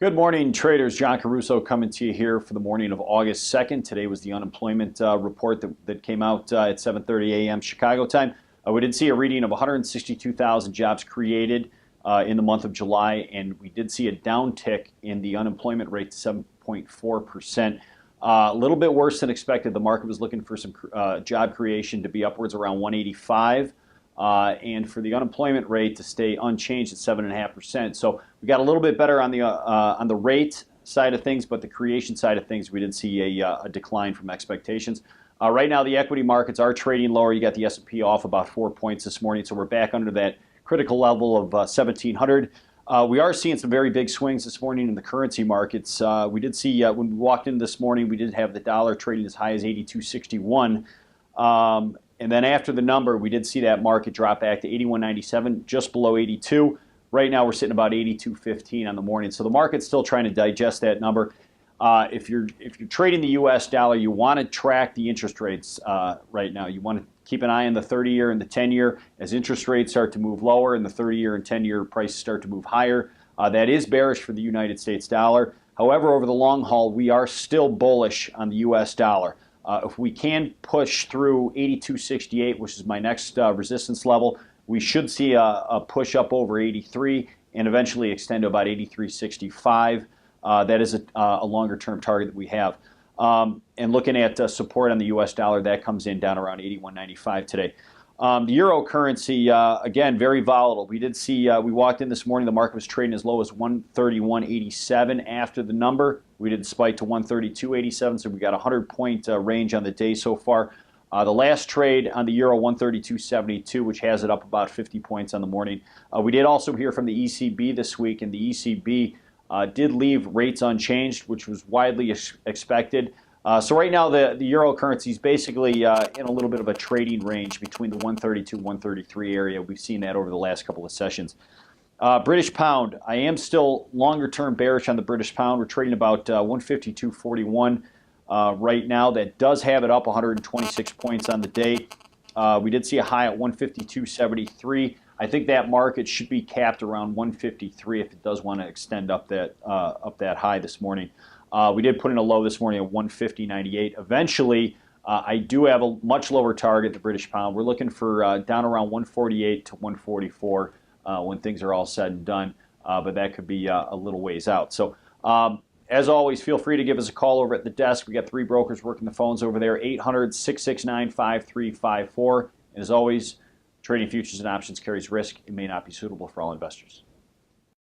Good morning, traders. John Caruso coming to you here for the morning of August 2nd. Today was the unemployment report that came out at 7:30 a.m. Chicago time. We did see a reading of 162,000 jobs created in the month of July, and we did see a downtick in the unemployment rate to 7.4%. A little bit worse than expected. The market was looking for some job creation to be upwards around 185. And for the unemployment rate to stay unchanged at 7.5%. So we got a little bit better on the rate side of things, but the creation side of things, we did see a decline from expectations. Right now, the equity markets are trading lower. You got the S&P off about 4 points this morning, so we're back under that critical level of 1,700. We are seeing some very big swings this morning in the currency markets. We did see when we walked in this morning, we did have the dollar trading as high as 82.61. And then after the number, we did see that market drop back to 81.97, just below 82. Right now, we're sitting about 82.15 on the morning. So the market's still trying to digest that number. If you're trading the U.S. dollar, you want to track the interest rates right now. You want to keep an eye on the 30-year and the 10-year. As interest rates start to move lower and the 30-year and 10-year prices start to move higher, that is bearish for the United States dollar. However, over the long haul, we are still bullish on the U.S. dollar. If we can push through 82.68, which is my next resistance level, we should see a push up over 83 and eventually extend to about 83.65. That is a longer-term target that we have. And looking at support on the U.S. dollar, that comes in down around 81.95 today. The euro currency, again, very volatile. We did see, we walked in this morning, the market was trading as low as 131.87 after the number. We did spike to 132.87, so we got a 100-point range on the day so far. The last trade on the euro, 132.72, which has it up about 50 points on the morning. We did also hear from the ECB this week, and the ECB did leave rates unchanged, which was widely expected. So right now, the euro currency is basically in a little bit of a trading range between the 132, 133 area. We've seen that over the last couple of sessions. British pound, I am still longer-term bearish on the British pound. We're trading about 152.41 right now. That does have it up 126 points on the day. We did see a high at 152.73. I think that market should be capped around 153 if it does want to extend up that high this morning. We did put in a low this morning at 150.98. Eventually, I do have a much lower target, the British pound. We're looking for down around 148 to 144 when things are all said and done, but that could be a little ways out. So as always, feel free to give us a call over at the desk. We got 3 brokers working the phones over there, 800-669-5354. And as always, trading futures and options carries risk. It may not be suitable for all investors.